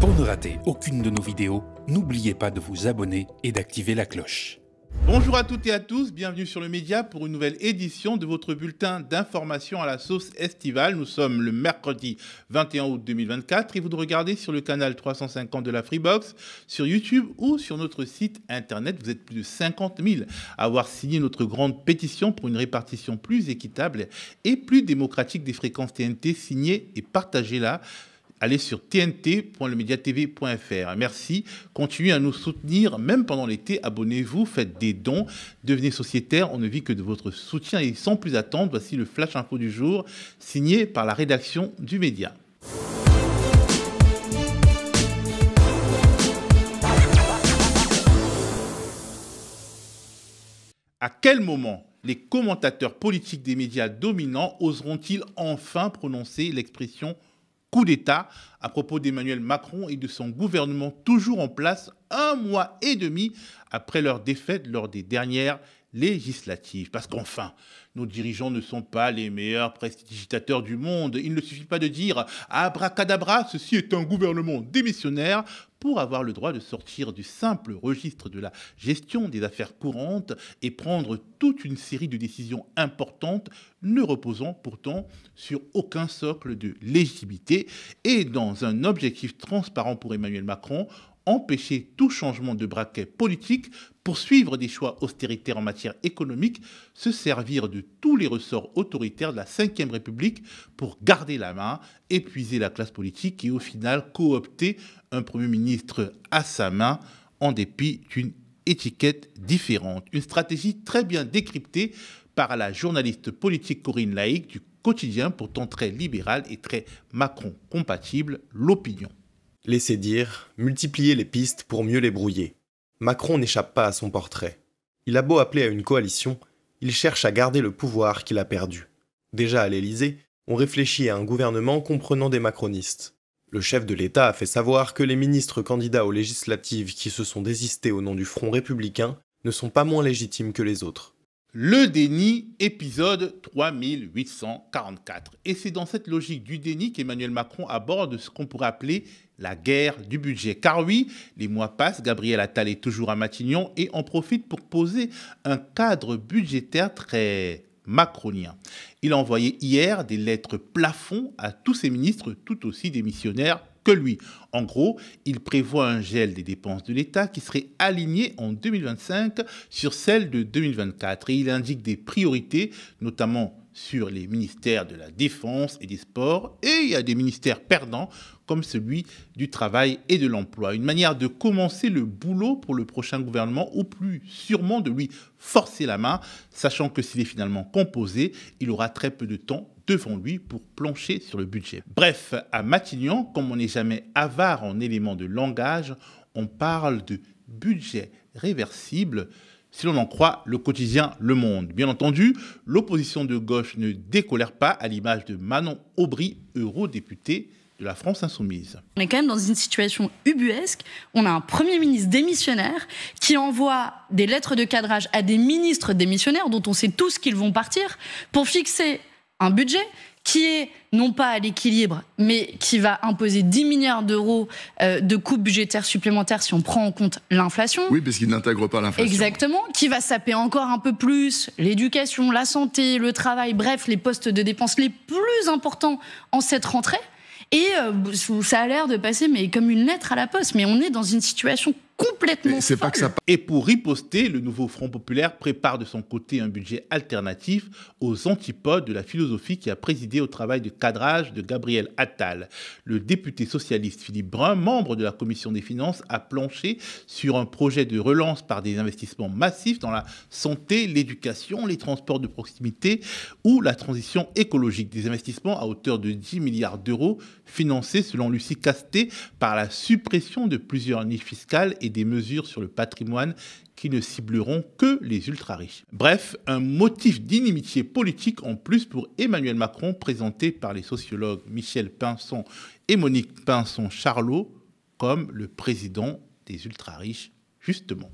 Pour ne rater aucune de nos vidéos, n'oubliez pas de vous abonner et d'activer la cloche. Bonjour à toutes et à tous, bienvenue sur le Média pour une nouvelle édition de votre bulletin d'information à la sauce estivale. Nous sommes le mercredi 21 août 2024 et vous nous regardez sur le canal 350 de la Freebox, sur YouTube ou sur notre site internet. Vous êtes plus de 50 000 à avoir signé notre grande pétition pour une répartition plus équitable et plus démocratique des fréquences TNT. Signez et partagez-la. Allez sur tnt.lemediatv.fr. Merci. Continuez à nous soutenir, même pendant l'été. Abonnez-vous, faites des dons, devenez sociétaire. On ne vit que de votre soutien. Et sans plus attendre, voici le Flash Info du jour, signé par la rédaction du Média. À quel moment les commentateurs politiques des médias dominants oseront-ils enfin prononcer l'expression coup d'État à propos d'Emmanuel Macron et de son gouvernement toujours en place un mois et demi après leur défaite lors des dernières législatives? Parce qu'enfin, nos dirigeants ne sont pas les meilleurs prestidigitateurs du monde. Il ne suffit pas de dire « abracadabra, ceci est un gouvernement démissionnaire » pour avoir le droit de sortir du simple registre de la gestion des affaires courantes et prendre toute une série de décisions importantes, ne reposant pourtant sur aucun socle de légitimité et dans un objectif transparent pour Emmanuel Macron, empêcher tout changement de braquet politique, poursuivre des choix austéritaires en matière économique, se servir de tous les ressorts autoritaires de la Ve République pour garder la main, épuiser la classe politique et au final coopter un Premier ministre à sa main en dépit d'une étiquette différente. Une stratégie très bien décryptée par la journaliste politique Corinne Laïc du quotidien, pourtant très libérale et très Macron-compatible, L'Opinion. Laissez dire, multiplier les pistes pour mieux les brouiller. Macron n'échappe pas à son portrait. Il a beau appeler à une coalition, il cherche à garder le pouvoir qu'il a perdu. Déjà à l'Élysée, on réfléchit à un gouvernement comprenant des macronistes. Le chef de l'État a fait savoir que les ministres candidats aux législatives qui se sont désistés au nom du Front républicain ne sont pas moins légitimes que les autres. Le déni, épisode 3844. Et c'est dans cette logique du déni qu'Emmanuel Macron aborde ce qu'on pourrait appeler la guerre du budget. Car oui, les mois passent, Gabriel Attal est toujours à Matignon et en profite pour poser un cadre budgétaire très macronien. Il a envoyé hier des lettres plafond à tous ses ministres, tout aussi démissionnaires que lui. En gros, il prévoit un gel des dépenses de l'État qui serait aligné en 2025 sur celles de 2024. Et il indique des priorités, notamment sur les ministères de la Défense et des Sports. Et il y a des ministères perdants, comme celui du Travail et de l'Emploi. Une manière de commencer le boulot pour le prochain gouvernement, ou plus sûrement de lui forcer la main, sachant que s'il est finalement composé, il aura très peu de temps devant lui pour plancher sur le budget. Bref, à Matignon, comme on n'est jamais avare en éléments de langage, on parle de budget réversible, si l'on en croit le quotidien Le Monde. Bien entendu, l'opposition de gauche ne décolère pas, à l'image de Manon Aubry, eurodéputée de la France Insoumise. On est quand même dans une situation ubuesque. On a un Premier ministre démissionnaire qui envoie des lettres de cadrage à des ministres démissionnaires dont on sait tous qu'ils vont partir pour fixer un budget qui est non pas à l'équilibre, mais qui va imposer 10 milliards d'euros de coupes budgétaires supplémentaires si on prend en compte l'inflation. Oui, parce qu'il n'intègre pas l'inflation. Exactement, qui va saper encore un peu plus l'éducation, la santé, le travail, bref, les postes de dépenses les plus importants en cette rentrée. Et ça a l'air de passer mais comme une lettre à la poste, mais on est dans une situation complètement folle. Pas que ça... Et pour riposter, le nouveau Front populaire prépare de son côté un budget alternatif aux antipodes de la philosophie qui a présidé au travail de cadrage de Gabriel Attal. Le député socialiste Philippe Brun, membre de la commission des finances, a planché sur un projet de relance par des investissements massifs dans la santé, l'éducation, les transports de proximité ou la transition écologique. Des investissements à hauteur de 10 milliards d'euros financés, selon Lucie Casté, par la suppression de plusieurs niches fiscales et des mesures sur le patrimoine qui ne cibleront que les ultra-riches. Bref, un motif d'inimitié politique en plus pour Emmanuel Macron, présenté par les sociologues Michel Pinson et Monique Pinson-Charlot comme le président des ultra-riches, justement.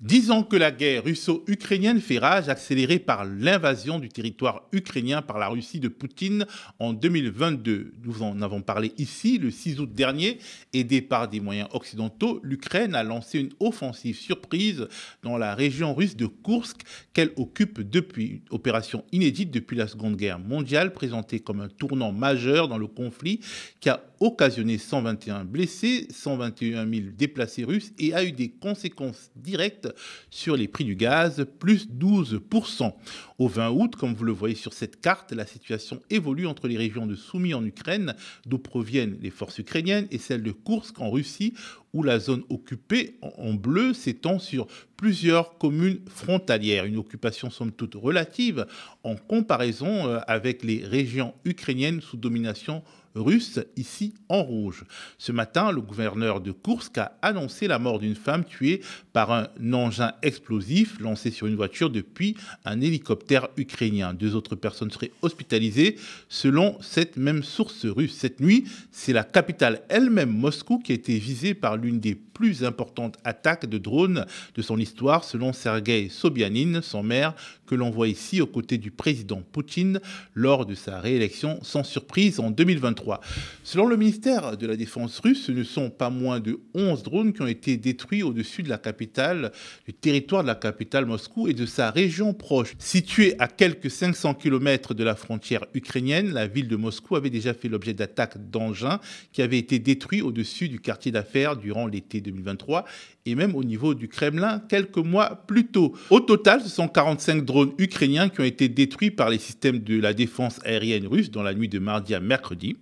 10 ans que la guerre russo-ukrainienne fait rage, accélérée par l'invasion du territoire ukrainien par la Russie de Poutine en 2022. Nous en avons parlé ici le 6 août dernier. Aidée par des moyens occidentaux, l'Ukraine a lancé une offensive surprise dans la région russe de Koursk qu'elle occupe depuis. Une opération inédite depuis la Seconde Guerre mondiale, présentée comme un tournant majeur dans le conflit qui a occasionné 121 blessés, 121 000 déplacés russes et a eu des conséquences directes sur les prix du gaz, plus 12%. Au 20 août, comme vous le voyez sur cette carte, la situation évolue entre les régions de Soumy en Ukraine, d'où proviennent les forces ukrainiennes, et celle de Koursk en Russie, où la zone occupée en bleu s'étend sur plusieurs communes frontalières. Une occupation somme toute relative en comparaison avec les régions ukrainiennes sous domination russe, ici en rouge. Ce matin, le gouverneur de Koursk a annoncé la mort d'une femme tuée par un engin explosif lancé sur une voiture depuis un hélicoptère ukrainien. 2 autres personnes seraient hospitalisées selon cette même source russe. Cette nuit, c'est la capitale elle-même, Moscou, qui a été visée par l'une des plus importantes attaques de drones de son histoire, selon Sergueï Sobyanin, son maire, que l'on voit ici aux côtés du président Poutine lors de sa réélection sans surprise en 2023. Selon le ministère de la Défense russe, ce ne sont pas moins de 11 drones qui ont été détruits au-dessus de la capitale, du territoire de la capitale Moscou et de sa région proche. Située à quelques 500 km de la frontière ukrainienne, la ville de Moscou avait déjà fait l'objet d'attaques d'engins qui avaient été détruits au-dessus du quartier d'affaires durant l'été 2023 et même au niveau du Kremlin quelques mois plus tôt. Au total, ce sont 45 drones ukrainiens qui ont été détruits par les systèmes de la défense aérienne russe dans la nuit de mardi à mercredi,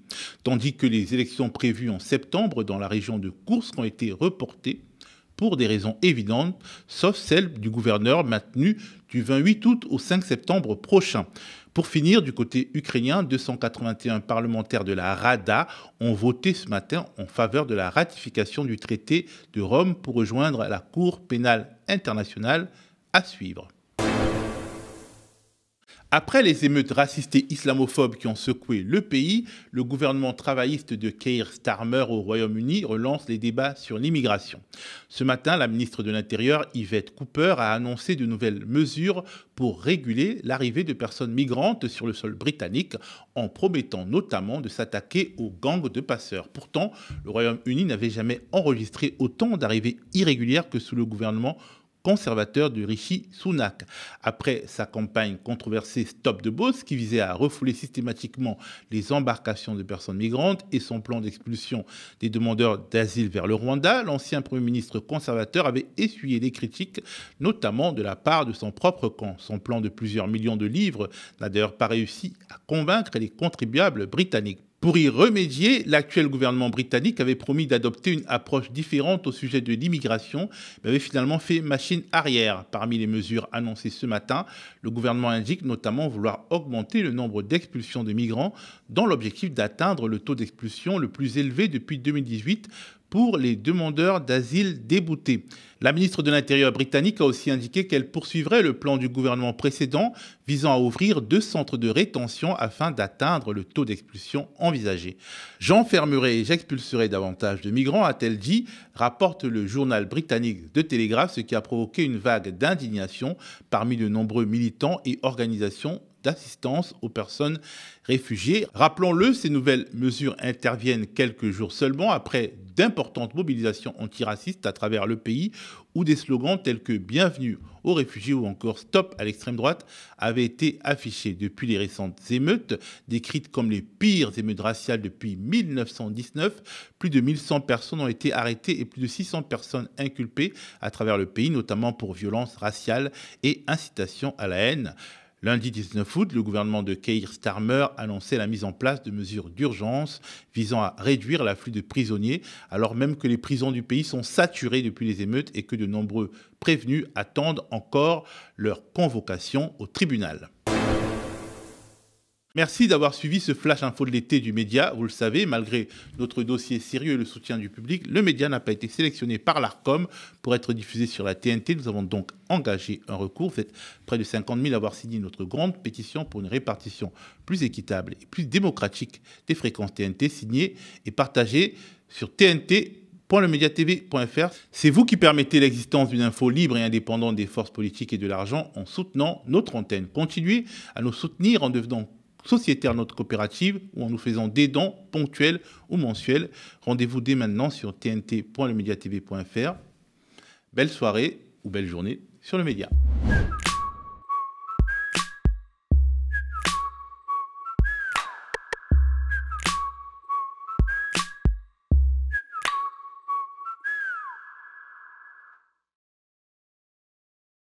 tandis que les élections prévues en septembre dans la région de Koursk ont été reportées pour des raisons évidentes, sauf celle du gouverneur maintenue du 28 août au 5 septembre prochain. Pour finir, du côté ukrainien, 281 parlementaires de la Rada ont voté ce matin en faveur de la ratification du traité de Rome pour rejoindre la Cour pénale internationale, à suivre. Après les émeutes racistes et islamophobes qui ont secoué le pays, le gouvernement travailliste de Keir Starmer au Royaume-Uni relance les débats sur l'immigration. Ce matin, la ministre de l'Intérieur, Yvette Cooper, a annoncé de nouvelles mesures pour réguler l'arrivée de personnes migrantes sur le sol britannique, en promettant notamment de s'attaquer aux gangs de passeurs. Pourtant, le Royaume-Uni n'avait jamais enregistré autant d'arrivées irrégulières que sous le gouvernement conservateur de Rishi Sunak. Après sa campagne controversée Stop the Boats, qui visait à refouler systématiquement les embarcations de personnes migrantes, et son plan d'expulsion des demandeurs d'asile vers le Rwanda, l'ancien Premier ministre conservateur avait essuyé des critiques, notamment de la part de son propre camp. Son plan de plusieurs millions de livres n'a d'ailleurs pas réussi à convaincre les contribuables britanniques. Pour y remédier, l'actuel gouvernement britannique avait promis d'adopter une approche différente au sujet de l'immigration, mais avait finalement fait machine arrière. Parmi les mesures annoncées ce matin, le gouvernement indique notamment vouloir augmenter le nombre d'expulsions de migrants dans l'objectif d'atteindre le taux d'expulsion le plus élevé depuis 2018 pour les demandeurs d'asile déboutés. La ministre de l'Intérieur britannique a aussi indiqué qu'elle poursuivrait le plan du gouvernement précédent visant à ouvrir 2 centres de rétention afin d'atteindre le taux d'expulsion envisagé. J'enfermerai et j'expulserai davantage de migrants, a-t-elle dit, rapporte le journal britannique The Telegraph, ce qui a provoqué une vague d'indignation parmi de nombreux militants et organisations d'assistance aux personnes réfugiées. Rappelons-le, ces nouvelles mesures interviennent quelques jours seulement après d'importantes mobilisations antiracistes à travers le pays où des slogans tels que « Bienvenue aux réfugiés » ou encore « Stop à l'extrême droite » avaient été affichés. Depuis les récentes émeutes, décrites comme les pires émeutes raciales depuis 1919, plus de 1100 personnes ont été arrêtées et plus de 600 personnes inculpées à travers le pays, notamment pour violences raciales et incitation à la haine. Lundi 19 août, le gouvernement de Keir Starmer annonçait la mise en place de mesures d'urgence visant à réduire l'afflux de prisonniers, alors même que les prisons du pays sont saturées depuis les émeutes et que de nombreux prévenus attendent encore leur convocation au tribunal. Merci d'avoir suivi ce flash info de l'été du média. Vous le savez, malgré notre dossier sérieux et le soutien du public, le média n'a pas été sélectionné par l'Arcom pour être diffusé sur la TNT. Nous avons donc engagé un recours. Vous êtes près de 50 000 à avoir signé notre grande pétition pour une répartition plus équitable et plus démocratique des fréquences TNT, signée et partagée sur TNT TNT.lemediatv.fr. C'est vous qui permettez l'existence d'une info libre et indépendante des forces politiques et de l'argent en soutenant notre antenne. Continuez à nous soutenir en devenant sociétaire de notre coopérative ou en nous faisant des dons ponctuels ou mensuels. Rendez-vous dès maintenant sur tnt.lemediatv.fr. Belle soirée ou belle journée sur le média.